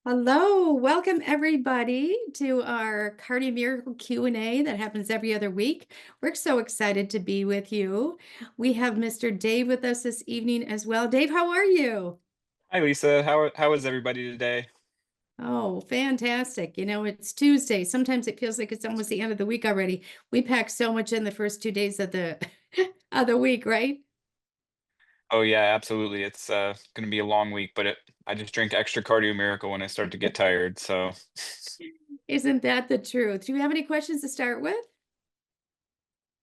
Hello, welcome everybody to our Cardio Miracle Q&A that happens every other week. We're so excited to be with you. We have Mr. Dave with us this evening as well. Dave, how are you? Hi Lisa, how is everybody today? Oh, fantastic. It's Tuesday. Sometimes it feels like it's almost the end of the week already. We pack so much in the first 2 days of the of the week, right? Oh yeah, absolutely. It's gonna be a long week, but I just drink extra Cardio Miracle when I start to get tired. So Isn't that the truth? Do you have any questions to start with?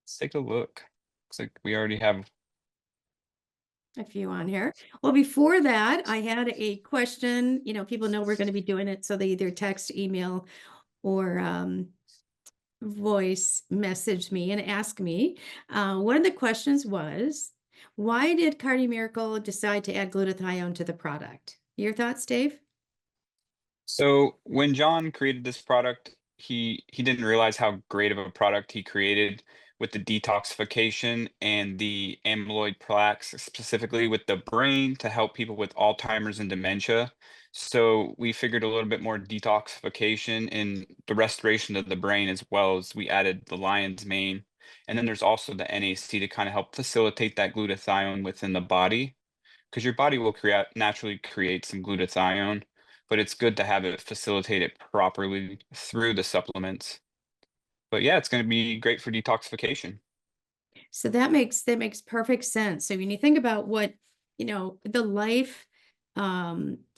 let's take a look. Looks like we already have. A few on here. Well, before that, I had a question. People know we're going to be doing it, so they either text, email, or voice message me and ask me. One of the questions was, why did Cardi Miracle decide to add glutathione to the product? Your thoughts, Dave? So when John created this product, he didn't realize how great of a product he created with the detoxification and the amyloid plaques, specifically with the brain to help people with Alzheimer's and dementia. So we figured a little bit more detoxification and the restoration of the brain, as well as we added the lion's mane. And then there's also the NAC to kind of help facilitate that glutathione within the body, because your body will naturally create some glutathione, but it's good to have it facilitated properly through the supplements. But yeah, it's going to be great for detoxification. So that makes perfect sense. So when you think about what,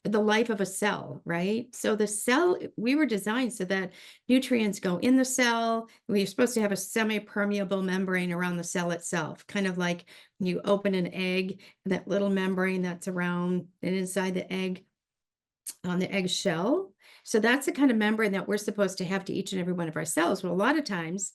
the life of a cell, right? So the cell, we were designed so that nutrients go in the cell. We're supposed to have a semi-permeable membrane around the cell itself, kind of like when you open an egg, that little membrane that's around and inside the egg on the egg shell. So that's the kind of membrane that we're supposed to have to each and every one of our cells. Well, a lot of times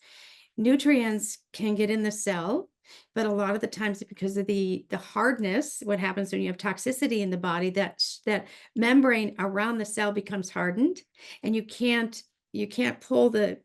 nutrients can get in the cell, but a lot of the times because of the hardness, what happens when you have toxicity in the body, that membrane around the cell becomes hardened, and you can't pull the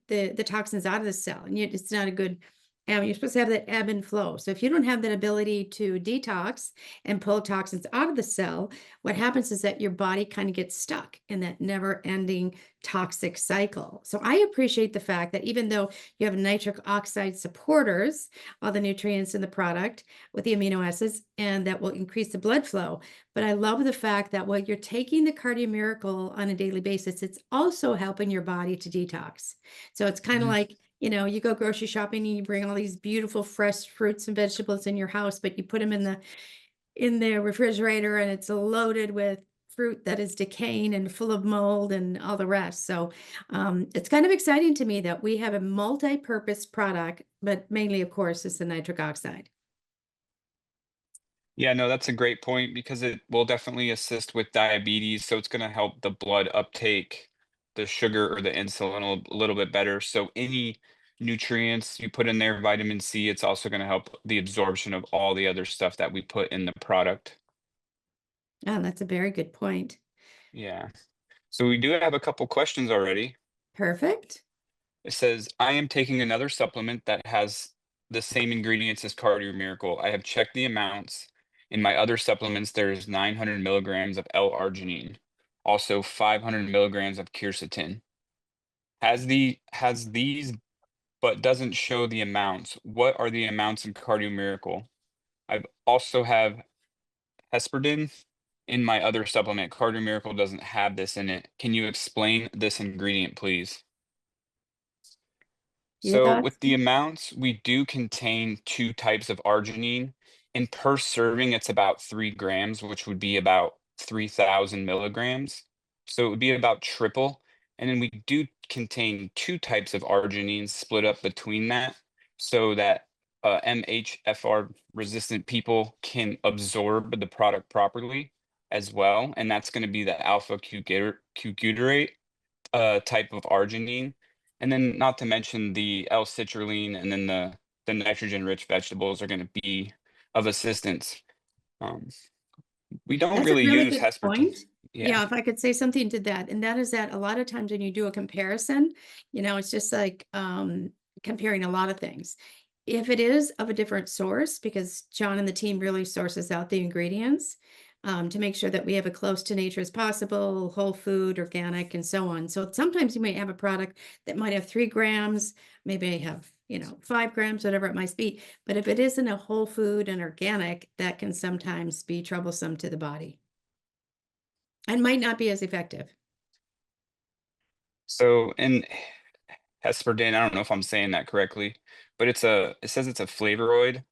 toxins out of the cell, and it's not a good. You're supposed to have that ebb and flow. So if you don't have that ability to detox and pull toxins out of the cell, what happens is that your body kind of gets stuck in that never-ending toxic cycle. So I appreciate the fact that even though you have nitric oxide supporters, all the nutrients in the product with the amino acids, and that will increase the blood flow. But I love the fact that while you're taking the Cardio Miracle on a daily basis, it's also helping your body to detox. So it's kind of Mhm. like, you go grocery shopping and you bring all these beautiful fresh fruits and vegetables in your house, but you put them in the refrigerator and it's loaded with fruit that is decaying and full of mold and all the rest. So it's kind of exciting to me that we have a multi-purpose product, but mainly, of course, is the nitric oxide. Yeah, no, that's a great point because it will definitely assist with diabetes. So it's going to help the blood uptake the sugar or the insulin a little bit better. So any nutrients you put in there, vitamin C, it's also going to help the absorption of all the other stuff that we put in the product. Oh, that's a very good point. Yeah. So we do have a couple questions already. Perfect. It says, I am taking another supplement that has the same ingredients as Cardio Miracle. I have checked the amounts. In my other supplements, there's 900 milligrams of L-arginine, also 500 milligrams of quercetin. Has these but doesn't show the amounts. What are the amounts in Cardio Miracle? I also have hesperidin in my other supplement. Cardio Miracle doesn't have this in it. Can you explain this ingredient, please? Your So thoughts? with the amounts, we do contain two types of arginine. And per serving, it's about 3 grams, which would be about 3,000 milligrams. So it would be about triple. And then we do contain two types of arginine split up between that so that MHFR resistant people can absorb the product properly as well. And that's going to be the alpha Q-glutarate type of arginine. And then not to mention the L-citrulline and then the nitrogen-rich vegetables are gonna be of assistance. Um, we don't That's a really really use good hesperton. point. Yeah. Yeah, if I could say something to that, and that is that a lot of times when you do a comparison, it's just like comparing a lot of things. If it is of a different source, because John and the team really sources out the ingredients, to make sure that we have as close to nature as possible, whole food, organic, and so on. So sometimes you might have a product that might have 3 grams, maybe I have, 5 grams, whatever it might be. But if it isn't a whole food and organic, that can sometimes be troublesome to the body and might not be as effective. So in Hesperden, I don't know if I'm saying that correctly, but it says it's a flavonoid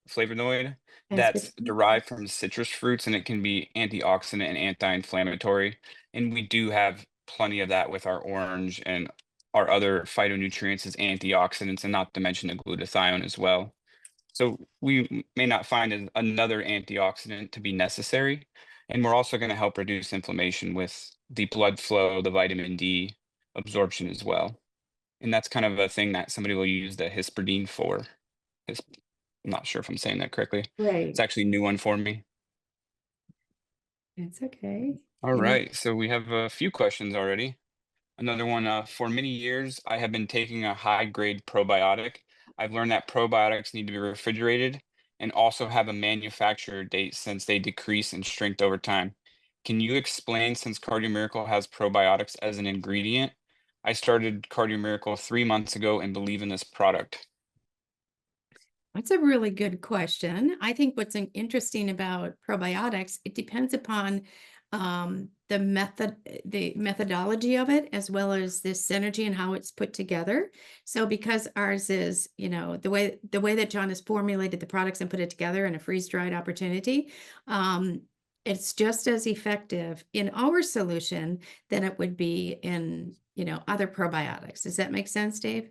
As that's derived from citrus fruits, and it can be antioxidant and anti-inflammatory. And we do have plenty of that with our orange and our other phytonutrients as antioxidants, and not to mention the glutathione as well. So we may not find another antioxidant to be necessary. And we're also going to help reduce inflammation with the blood flow, the vitamin D absorption as well. And that's kind of a thing that somebody will use the Hisperdine for. His, I'm not sure if I'm saying that correctly. It's Right. actually a new one for me. It's okay. All You know, right, so we have a few questions already. Another one, for many years, I have been taking a high-grade probiotic. I've learned that probiotics need to be refrigerated and also have a manufacturer date since they decrease in strength over time. Can you explain, since Cardio Miracle has probiotics as an ingredient? I started Cardio Miracle 3 months ago and believe in this product. that's a really good question. I think what's interesting about probiotics, it depends upon the methodology of it, as well as this synergy and how it's put together. So because ours is, the way that John has formulated the products and put it together in a freeze-dried opportunity, um, it's just as effective in our solution than it would be in, other probiotics. Does that make sense, Dave?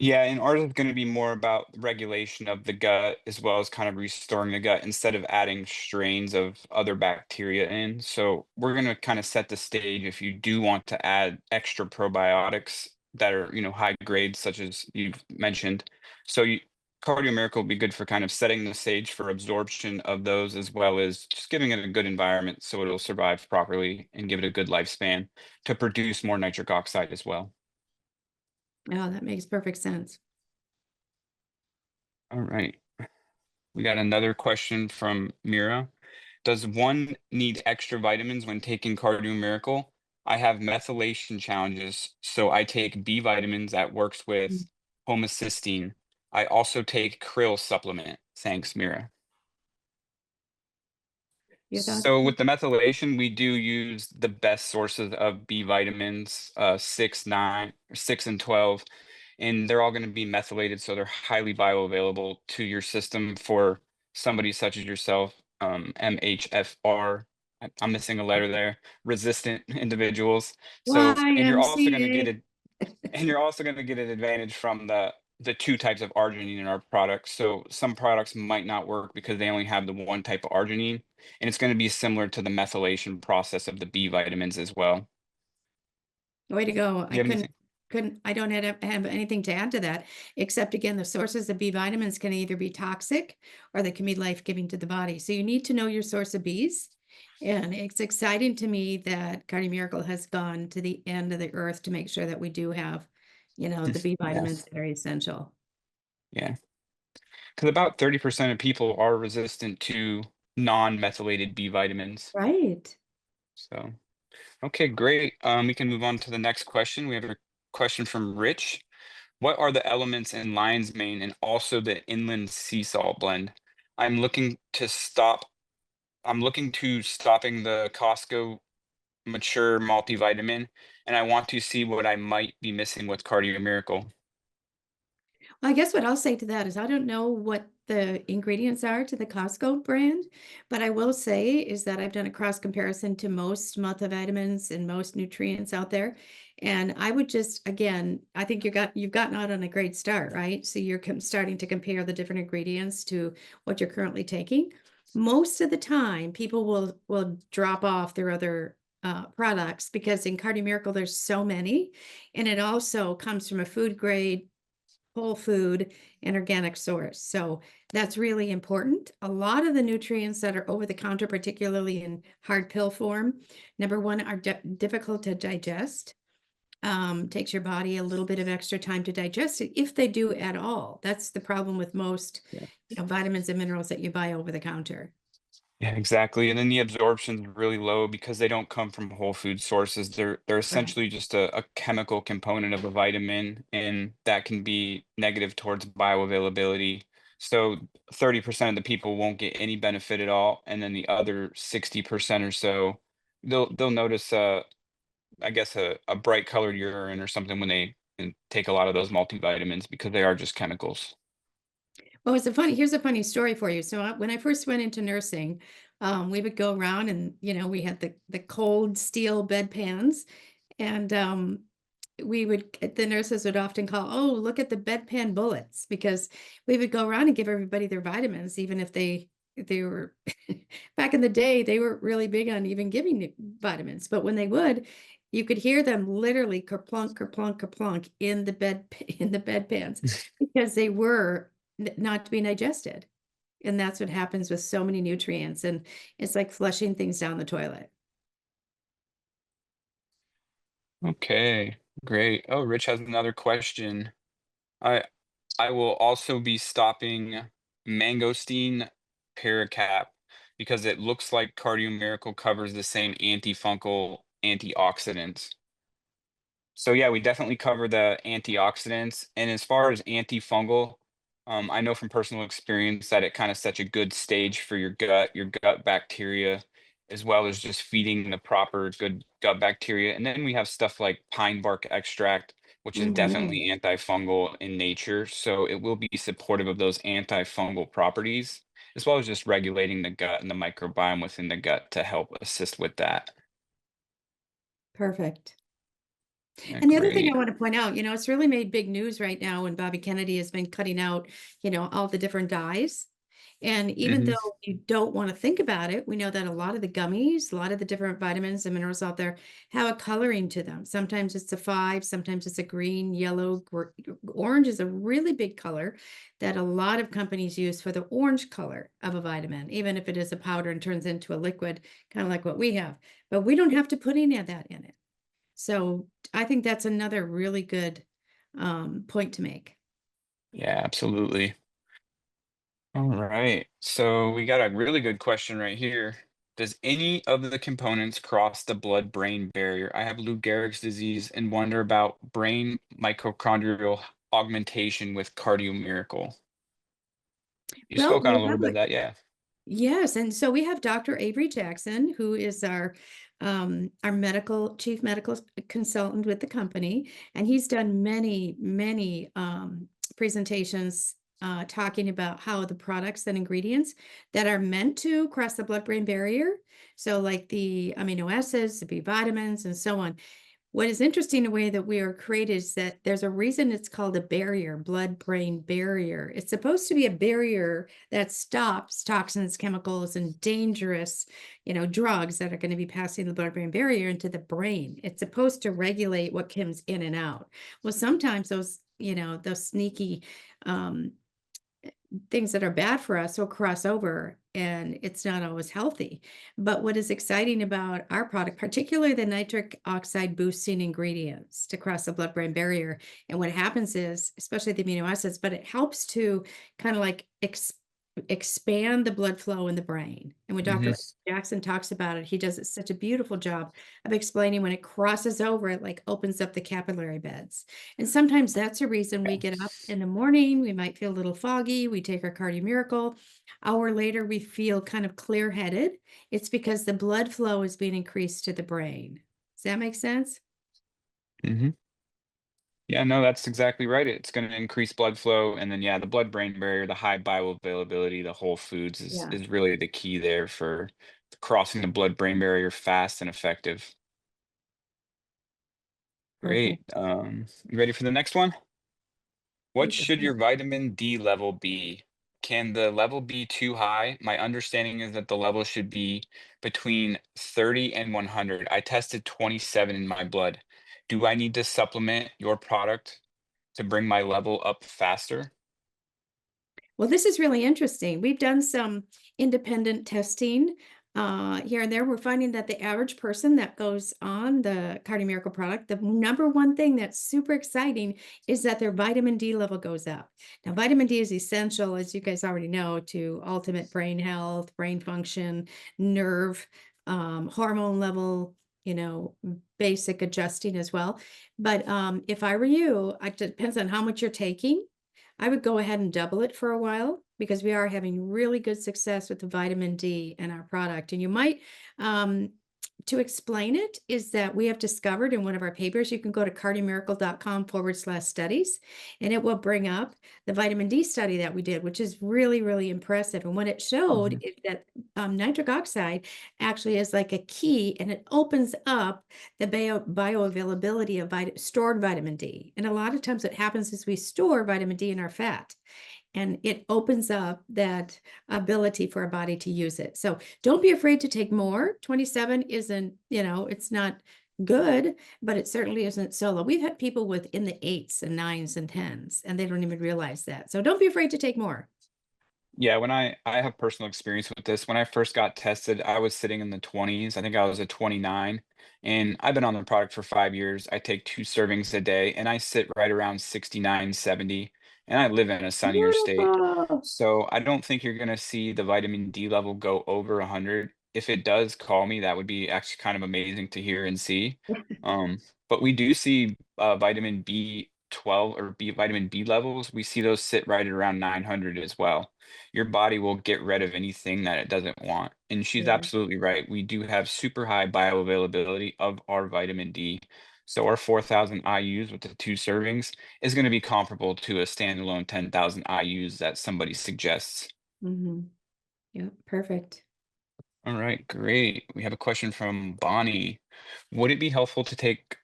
Yeah, and ours is gonna be more about regulation of the gut as well as kind of restoring the gut instead of adding strains of other bacteria in. So we're gonna kind of set the stage if you do want to add extra probiotics that are, high grade, such as you've mentioned. So Cardio Miracle will be good for kind of setting the stage for absorption of those as well as just giving it a good environment so it'll survive properly and give it a good lifespan to produce more nitric oxide as well. Oh, that makes perfect sense. All right. We got another question from Mira. Does one need extra vitamins when taking Cardio Miracle? I have methylation challenges, so I take B vitamins that works Mm. with homocysteine. I also take krill supplement. Thanks, Mira. Your thoughts? So with the methylation, we do use the best sources of B vitamins, 6, 9, 6 and 12, and they're all going to be methylated, so they're highly bioavailable to your system for somebody such as yourself, MHFR. I'm missing a letter there, resistant individuals. So, and you're also going to get YMCA. it, and you're also going to get an advantage from the two types of arginine in our products. So some products might not work because they only have the one type of arginine, and it's going to be similar to the methylation process of the B vitamins as well. Way to go. Do I you have couldn't anything? couldn't I don't have anything to add to that, except again, the sources of B vitamins can either be toxic or they can be life-giving to the body. So you need to know your source of Bs. And it's exciting to me that Cardi Miracle has gone to the end of the earth to make sure that we do have, the B vitamins Yes. that are essential. Yeah. Because about 30% of people are resistant to non-methylated B vitamins. Right. So, okay, great. We can move on to the next question. We have a question from Rich. What are the elements in lion's mane and also the inland sea salt blend? I'm looking to stop. I'm looking to stopping the Costco mature multivitamin, and I want to see what I might be missing with Cardio Miracle. Well, I guess what I'll say to that is I don't know what the ingredients are to the Costco brand, but I will say is that I've done a cross comparison to most multivitamins and most nutrients out there. And I would just, again, I think you've gotten out on a great start, right? So you're starting to compare the different ingredients to what you're currently taking. Most of the time, people will drop off their other products because in Cardio Miracle there's so many, and it also comes from a food grade whole food and organic source. So that's really important. A lot of the nutrients that are over the counter, particularly in hard pill form, number one, are difficult to digest. Takes your body a little bit of extra time to digest it, if they do at all. That's the problem with most, Yeah. vitamins and minerals that you buy over the counter. Yeah, exactly. And then the absorption's really low because they don't come from whole food sources. They're Right. essentially just a chemical component of a vitamin, and that can be negative towards bioavailability. So 30% of the people won't get any benefit at all, and then the other 60% or so, they'll notice I guess a bright colored urine or something when they take a lot of those multivitamins because they are just chemicals. Well, here's a funny story for you. So when I first went into nursing, we would go around and, we had the cold steel bedpans and, the nurses would often call, oh, look at the bedpan bullets, because we would go around and give everybody their vitamins, even if they were back in the day, they were really big on even giving vitamins. But when they would, you could hear them literally kerplunk, kerplunk, kerplunk in the in the bedpans because they were not being digested. And that's what happens with so many nutrients. And it's like flushing things down the toilet. Okay, great. Oh, Rich has another question. I I will also be stopping mangosteen paracap because it looks like Cardio Miracle covers the same antifungal antioxidants. So yeah, we definitely cover the antioxidants. And as far as antifungal, I know from personal experience that it kind of sets a good stage for your gut bacteria, as well as just feeding the proper good gut bacteria. And then we have stuff like pine bark extract, which is Mhm. definitely antifungal in nature. So it will be supportive of those antifungal properties, as well as just regulating the gut and the microbiome within the gut to help assist with that. Perfect. Yeah, And the other thing I great. want to point out, it's really made big news right now when Bobby Kennedy has been cutting out, all the different dyes. And even Hmm. though you don't want to think about it, we know that a lot of the gummies, a lot of the different vitamins and minerals out there have a coloring to them. Sometimes it's a 5, sometimes it's a green, yellow, orange is a really big color that a lot of companies use for the orange color of a vitamin, even if it is a powder and turns into a liquid, kind of like what we have. But we don't have to put any of that in it. So I think that's another really good point to make. Yeah, absolutely. All right. So we got a really good question right here. Does any of the components cross the blood-brain barrier? I have Lou Gehrig's disease and wonder about brain mitochondrial augmentation with Cardio Miracle. You Well, spoke on a we little have bit of that, yeah. yes, and so we have Dr. Avery Jackson, who is our chief medical consultant with the company, and he's done many, many presentations talking about how the products and ingredients that are meant to cross the blood-brain barrier, so like the amino acids, the B vitamins, and so on. What is interesting the way that we are created is that there's a reason it's called a barrier, blood-brain barrier. It's supposed to be a barrier that stops toxins, chemicals, and dangerous, drugs that are going to be passing the blood-brain barrier into the brain. It's supposed to regulate what comes in and out. Well, sometimes those sneaky um, things that are bad for us will cross over and it's not always healthy. But what is exciting about our product, particularly the nitric oxide boosting ingredients to cross the blood-brain barrier, and what happens is, especially the amino acids, but it helps to kind of like expand the blood flow in the brain. And when Hmm. Dr. Jackson talks about it, he does such a beautiful job of explaining when it crosses over, it like opens up the capillary beds. And sometimes that's a reason we get up in the morning, we might feel a little foggy, we take our Cardio Miracle. Hour later, we feel kind of clear-headed. It's because the blood flow is being increased to the brain. Does that make sense? Hmm. Yeah, no, that's exactly right. It's going to increase blood flow, and then yeah, the blood-brain barrier, the high bioavailability, the whole foods Yeah, is really the key there for crossing the blood-brain barrier fast and effective. Great. perfect. You ready for the next one? What You got should it. your vitamin D level be? Can the level be too high? My understanding is that the level should be between 30 and 100. I tested 27 in my blood. Do I need to supplement your product to bring my level up faster? Well, this is really interesting. We've done some independent testing Here and there, we're finding that the average person that goes on the Cardio Miracle product, the number one thing that's super exciting is that their vitamin D level goes up. Now, vitamin D is essential, as you guys already know, to ultimate brain health, brain function, nerve, hormone level, basic adjusting as well. But if I were you, it depends on how much you're taking. I would go ahead and double it for a while because we are having really good success with the vitamin D in our product. And you might, to explain it, is that we have discovered in one of our papers, you can go to cardiomiracle.com/studies, and it will bring up the vitamin D study that we did, which is really, really impressive. And what it showed Mhm. is that nitric oxide actually is like a key, and it opens up the bioavailability of stored vitamin D. And a lot of times what happens is we store vitamin D in our fat, and it opens up that ability for our body to use it. So don't be afraid to take more. 27 isn't, it's not good, but it certainly isn't solo. We've had people with in the eights and nines and tens, and they don't even realize that. So don't be afraid to take more. Yeah, when I have personal experience with this. When I first got tested, I was sitting in the 20s. I think I was at 29, and I've been on the product for 5 years. I take 2 servings a day, and I sit right around 69, 70, and I live in a sunnier state. Beautiful. So, I don't think you're gonna see the vitamin D level go over 100. If it does, call me. That would be actually kind of amazing to hear and see. But we do see, vitamin B12 or vitamin B levels. We see those sit right at around 900 as well. Your body will get rid of anything that it doesn't want. And she's Yeah. absolutely right. We do have super high bioavailability of our vitamin D. So our 4,000 IUs with the 2 servings is going to be comparable to a standalone 10,000 IUs that somebody suggests. Hmm. Yeah, perfect. All right, great. We have a question from Bonnie. Would it be helpful to take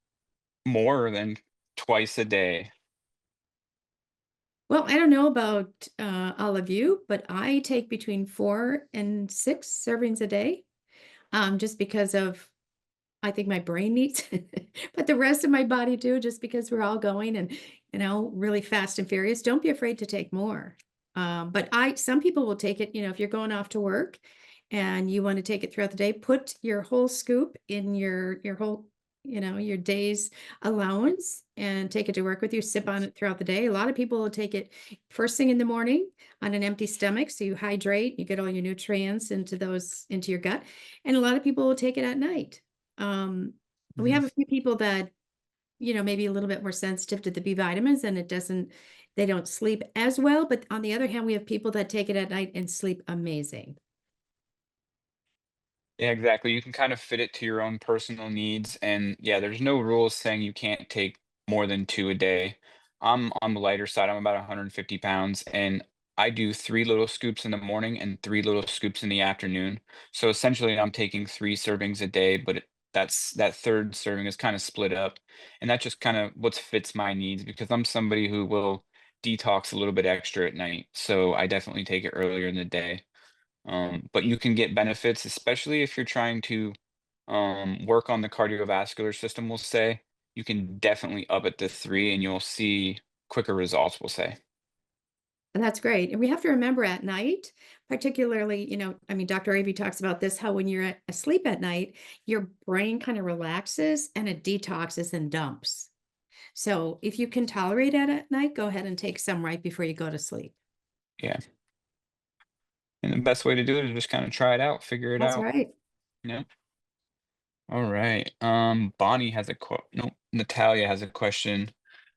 more than twice a day? Well, I don't know about all of you, but I take between 4 and 6 servings a day, just because of I think my brain needs it, but the rest of my body too, just because we're all going and, really fast and furious. Don't be afraid to take more. But some people will take it, if you're going off to work and you want to take it throughout the day, put your whole scoop in your whole, your day's allowance and take it to work with you, sip on it throughout the day. A lot of people will take it first thing in the morning on an empty stomach. So you hydrate, you get all your nutrients into your gut. And a lot of people will take it at night. Um, we Mhm. have a few people that, maybe a little bit more sensitive to the B vitamins and they don't sleep as well. But on the other hand, we have people that take it at night and sleep amazing. Yeah, exactly. You can kind of fit it to your own personal needs. And yeah, there's no rules saying you can't take more than 2 a day. I'm on the lighter side. I'm about 150 pounds, and I do 3 little scoops in the morning and 3 little scoops in the afternoon. So essentially, I'm taking 3 servings a day, but that third serving is kind of split up. And that just kind of what fits my needs because I'm somebody who will detox a little bit extra at night. So I definitely take it earlier in the day. But you can get benefits, especially if you're trying to work on the cardiovascular system, we'll say. You can definitely up it to 3 and you'll see quicker results, we'll say. And that's great. And we have to remember at night, particularly, I mean, Dr. Avey talks about this, how when you're asleep at night, your brain kind of relaxes and it detoxes and dumps. So if you can tolerate it at night, go ahead and take some right before you go to sleep. Yeah. And the best way to do it is just kind of try it out, figure it That's out. right. You know? All right. Bonnie has a quote. No, Natalia has a question.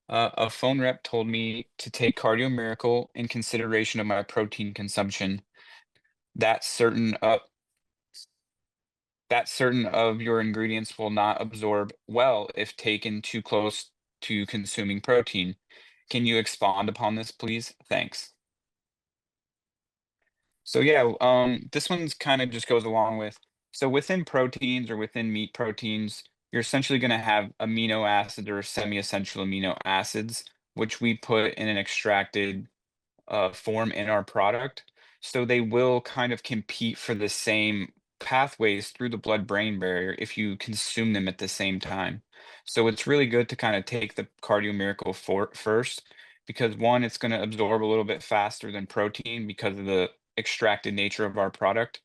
A phone rep told me to take Cardio Miracle in consideration of my protein consumption. That certain uh, that certain of your ingredients will not absorb well if taken too close to consuming protein. Can you expand upon this, please? Thanks. So yeah, this one's kind of just goes along with so within proteins or within meat proteins, you're essentially going to have amino acids or semi-essential amino acids, which we put in an extracted form in our product. So they will kind of compete for the same pathways through the blood-brain barrier if you consume them at the same time. So it's really good to kind of take the Cardio Miracle first because one, it's going to absorb a little bit faster than protein because of the extracted nature of our product.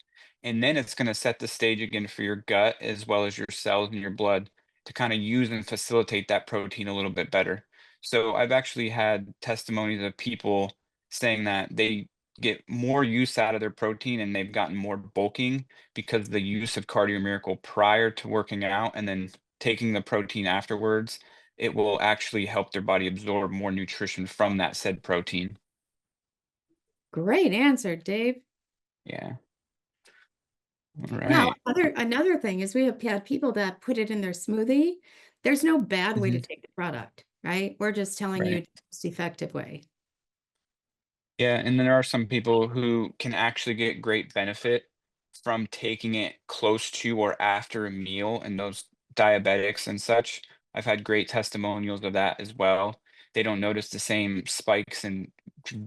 and then it's going to set the stage again for your gut as well as your cells and your blood to kind of use and facilitate that protein a little bit better. So I've actually had testimonies of people saying that they get more use out of their protein and they've gotten more bulking because the use of Cardio Miracle prior to working out and then taking the protein afterwards, it will actually help their body absorb more nutrition from that said protein. Great answer, Dave. Yeah. All Now, right. another thing is we have had people that put it in their smoothie. There's no bad way to Mhm. take the product, right? We're just telling you Right. the most effective way. Yeah, and then there are some people who can actually get great benefit from taking it close to or after a meal, and those diabetics and such. I've had great testimonials of that as well. They don't notice the same spikes and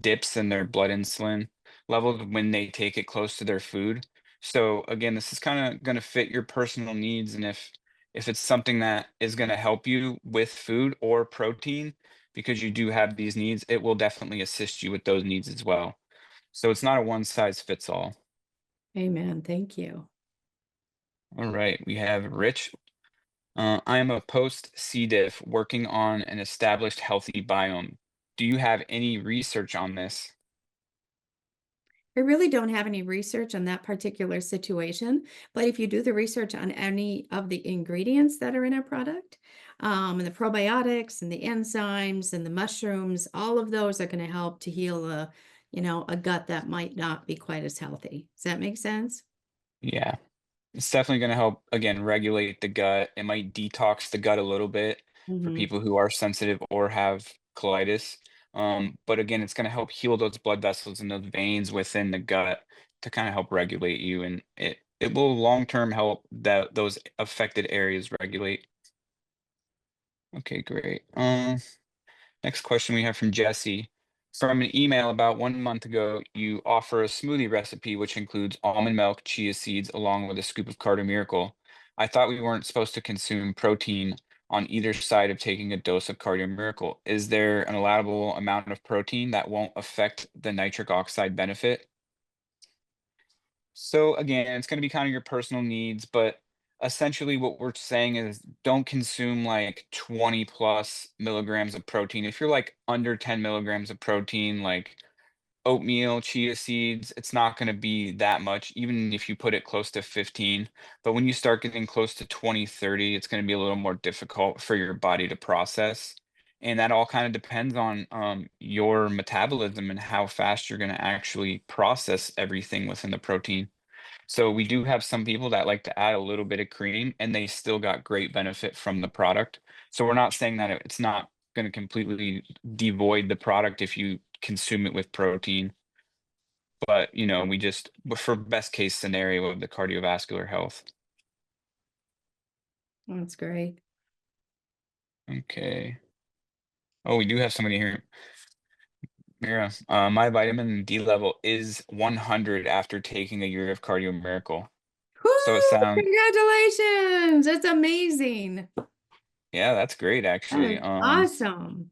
dips in their blood insulin levels when they take it close to their food. So again, this is kind of going to fit your personal needs, and if it's something that is going to help you with food or protein, because you do have these needs, it will definitely assist you with those needs as well. So it's not a one size fits all. Amen. Thank you. All right, we have Rich. I am a post C. diff working on an established healthy biome. Do you have any research on this? I really don't have any research on that particular situation, but if you do the research on any of the ingredients that are in a product, and the probiotics and the enzymes and the mushrooms, all of those are going to help to heal a gut that might not be quite as healthy. Does that make sense? Yeah, it's definitely going to help, again, regulate the gut. It might detox the gut a little bit for Hmm. people who are sensitive or have colitis. But again, it's going to help heal those blood vessels and those veins within the gut to kind of help regulate you. And it will long term help those affected areas regulate. Okay, great. Next question we have from Jesse. From an email about 1 month ago, you offer a smoothie recipe which includes almond milk, chia seeds, along with a scoop of Cardio Miracle. I thought we weren't supposed to consume protein on either side of taking a dose of Cardio Miracle. Is there an allowable amount of protein that won't affect the nitric oxide benefit? So again, it's going to be kind of your personal needs, but essentially what we're saying is don't consume like 20 plus milligrams of protein. If you're like under 10 milligrams of protein, like oatmeal, chia seeds, it's not going to be that much, even if you put it close to 15. But when you start getting close to 20, 30, it's going to be a little more difficult for your body to process. And that all kind of depends on your metabolism and how fast you're going to actually process everything within the protein. So we do have some people that like to add a little bit of cream and they still got great benefit from the product. So we're not saying that it's not going to completely devoid the product if you consume it with protein, but but for best case scenario of the cardiovascular health. That's great. Okay. Oh, we do have somebody here. Mira, my vitamin D level is 100 after taking a year of Cardio Miracle. So it Woo! sounds, Congratulations! That's amazing. yeah, that's great That actually. is awesome.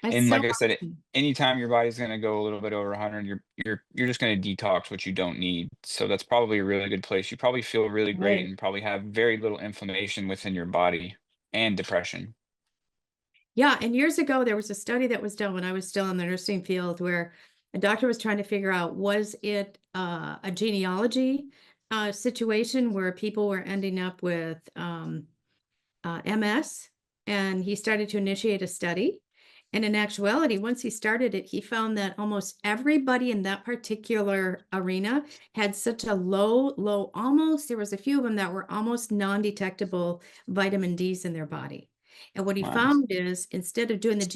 That's And so like I said, awesome. anytime your body's gonna go a little bit over 100, you're just gonna detox what you don't need. So that's probably a really good place. You probably feel really great Right. and probably have very little inflammation within your body and depression. Yeah, and years ago there was a study that was done when I was still in the nursing field where a doctor was trying to figure out was it a genealogy situation where people were ending up with MS, and he started to initiate a study. And in actuality, once he started it, he found that almost everybody in that particular arena had such a low, almost, there was a few of them that were almost non-detectable vitamin Ds in their body. And what he Wow. found is instead of doing the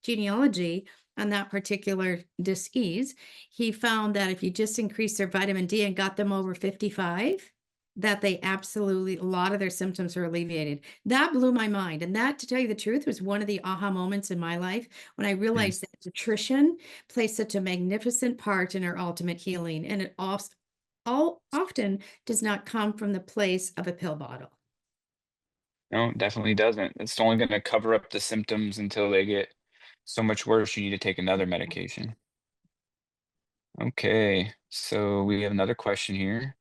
genealogy on that particular disease, he found that if you just increased their vitamin D and got them over 55, that they absolutely, a lot of their symptoms are alleviated. That blew my mind. And that, to tell you the truth, was one of the aha moments in my life when I Mm. realized that nutrition plays such a magnificent part in our ultimate healing. And it also all often does not come from the place of a pill bottle. No, it definitely doesn't. It's only gonna cover up the symptoms until they get so much worse, you need to take another medication. Okay. So we have another question here.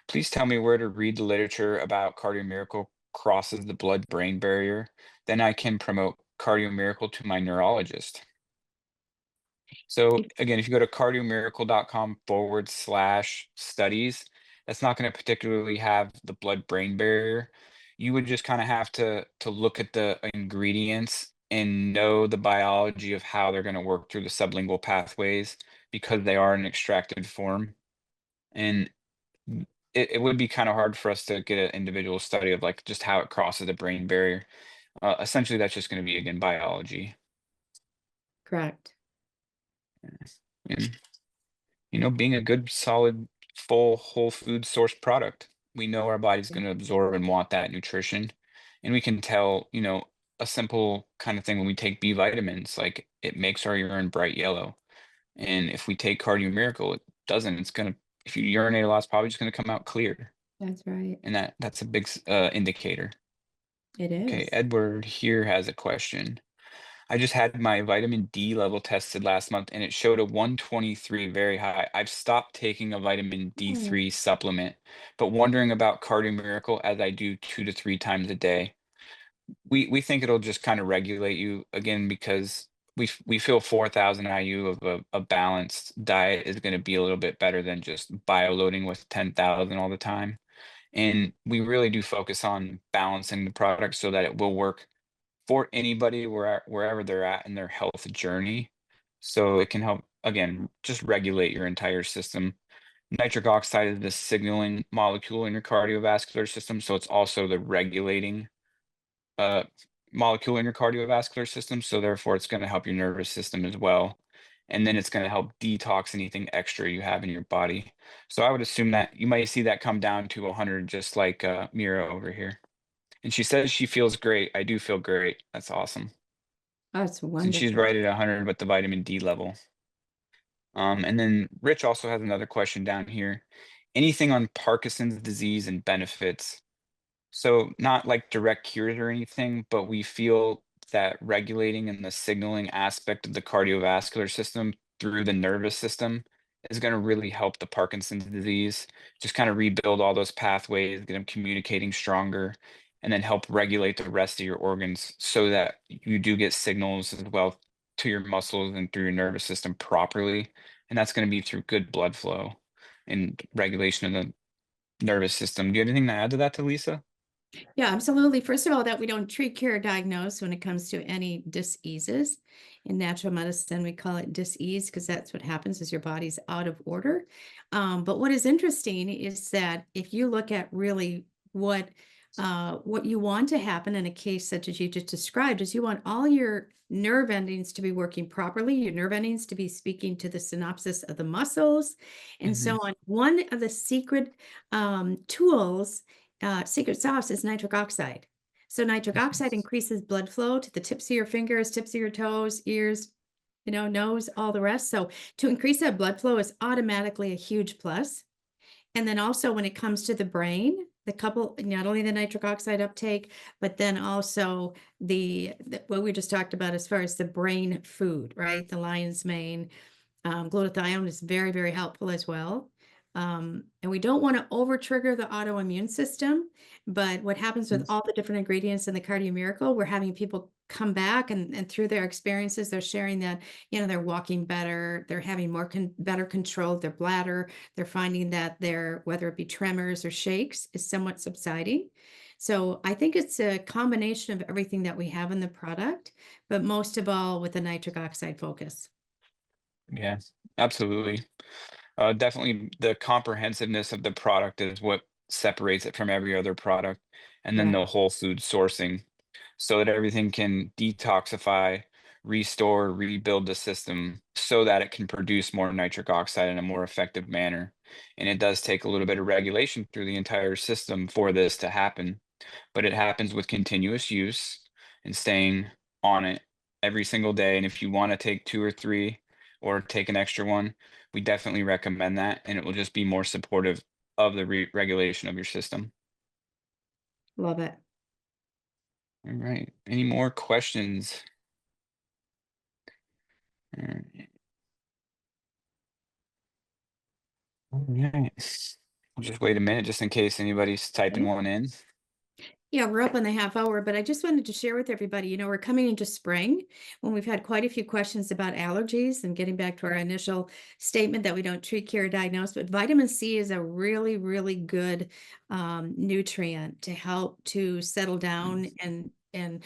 Please tell me where to read the literature about Cardio Miracle crosses the blood-brain barrier. Then I can promote Cardio Miracle to my neurologist. So again, if you go to cardiomiracle.com/studies, that's not going to particularly have the blood-brain barrier. You would just kind of have to look at the ingredients and know the biology of how they're going to work through the sublingual pathways because they are in extracted form. And it would be kind of hard for us to get an individual study of like just how it crosses the brain barrier. Essentially, that's just going to be again biology. Correct. And being a good, solid, full, whole food source product, we know our body's Yeah, going to absorb and want that nutrition. And we can tell, a simple kind of thing when we take B vitamins, like it makes our urine bright yellow. And if we take Cardio Miracle, it doesn't. It's going to, if you urinate a lot, it's probably just going to come out clear. that's right. And that's a big indicator. It Okay, is. Edward here has a question. I just had my vitamin D level tested last month and it showed a 123, very high. I've stopped taking a vitamin Oh, D3 supplement, but wondering about Cardio Miracle as I do 2 to 3 times a day. We think it'll just kind of regulate you again because we feel 4,000 IU of a balanced diet is going to be a little bit better than just bioloading with 10,000 all the time. And we really do focus on balancing the product so that it will work for anybody wherever they're at in their health journey. So it can help, again, just regulate your entire system. Nitric oxide is the signaling molecule in your cardiovascular system, so it's also the regulating uh, molecule in your cardiovascular system. So therefore, it's going to help your nervous system as well. And then it's going to help detox anything extra you have in your body. So I would assume that you might see that come down to 100, just like Mira over here. And she says she feels great. I do feel great. That's awesome. that's And she's wonderful. right at 100 with the vitamin D level. And then Rich also has another question down here. Anything on Parkinson's disease and benefits? So not like direct cures or anything, but we feel that regulating and the signaling aspect of the cardiovascular system through the nervous system is going to really help the Parkinson's disease. Just kind of rebuild all those pathways, get them communicating stronger, and then help regulate the rest of your organs so that you do get signals as well to your muscles and through your nervous system properly. And that's going to be through good blood flow and regulation of the nervous system. Do you have anything to add to that, to Lisa? Yeah, absolutely. First of all, that we don't treat, cure, or diagnose when it comes to any diseases. In natural medicine, we call it disease because that's what happens is your body's out of order. But what is interesting is that if you look at really what you want to happen in a case such as you just described is you want all your nerve endings to be working properly, your nerve endings to be speaking to the synapses of the muscles, and Hmm. so on. One of the secret tools secret sauce is nitric oxide. So nitric oxide increases blood flow to the tips of your fingers, tips of your toes, ears, nose, all the rest. So to increase that blood flow is automatically a huge plus. And then also when it comes to the brain, not only the nitric oxide uptake, but then also what we just talked about as far as the brain food, right? The lion's mane, glutathione is very, very helpful as well. And we don't want to over trigger the autoimmune system. But what happens with all the different ingredients in the Cardio Miracle, we're having people come back and through their experiences, they're sharing that, they're walking better, they're having better control of their bladder. They're finding that whether it be tremors or shakes, is somewhat subsiding. So I think it's a combination of everything that we have in the product, but most of all with the nitric oxide focus. Yeah, absolutely. Definitely the comprehensiveness of the product is what separates it from every other product. And then Correct. the whole food sourcing so that everything can detoxify, restore, rebuild the system so that it can produce more nitric oxide in a more effective manner. And it does take a little bit of regulation through the entire system for this to happen, but it happens with continuous use and staying on it every single day. And if you want to take 2 or 3 or take an extra one, we definitely recommend that. And it will just be more supportive of the regulation of your system. Love it. All right. Any more questions? All right. All right. I'll just wait a minute just in case anybody's typing Okay. one in. Yeah, we're up on the half hour, but I just wanted to share with everybody, we're coming into spring when we've had quite a few questions about allergies and getting back to our initial statement that we don't treat, cure, or diagnose, but vitamin C is a really, really good nutrient to help to settle down and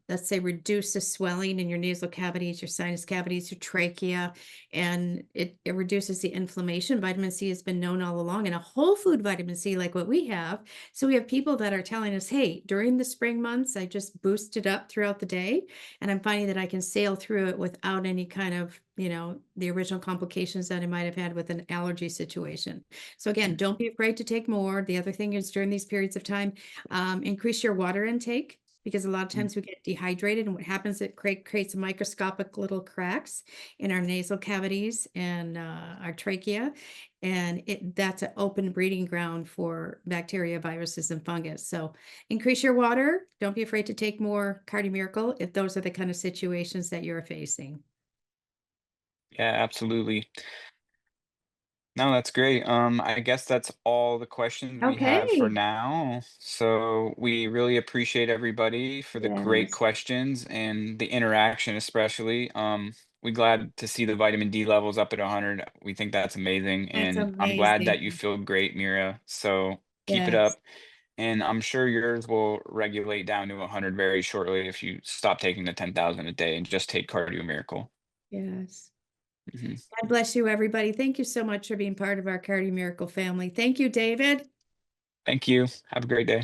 let's say reduce the swelling in your nasal cavities, your sinus cavities, your trachea, and it reduces the inflammation. Vitamin C has been known all along, and a whole food vitamin C like what we have. So we have people that are telling us, hey, during the spring months, I just boosted up throughout the day, and I'm finding that I can sail through it without any kind of, the original complications that I might have had with an allergy situation. So again, don't be afraid to take more. The other thing is during these periods of time, increase your water intake, because a lot of times we get dehydrated, and what happens, it creates microscopic little cracks in our nasal cavities and our trachea. And that's an open breeding ground for bacteria, viruses, and fungus. So increase your water. Don't be afraid to take more Cardi Miracle if those are the kind of situations that you're facing. Yeah, absolutely. No, that's great. I guess that's all the questions we have for Okay. now. So we really appreciate everybody for the great Yes, questions and the interaction, especially. We glad to see the vitamin D levels up at 100. We think that's amazing, that's and I'm glad that you amazing. feel great, Mira. So keep it Yes, up, and I'm sure yours will regulate down to 100 very shortly if you stop taking the 10,000 a day and just take Cardio Miracle. yes. Mhm. God bless you, everybody. Thank you so much for being part of our Cardi Miracle family. Thank you, David. Thank you. Have a great day.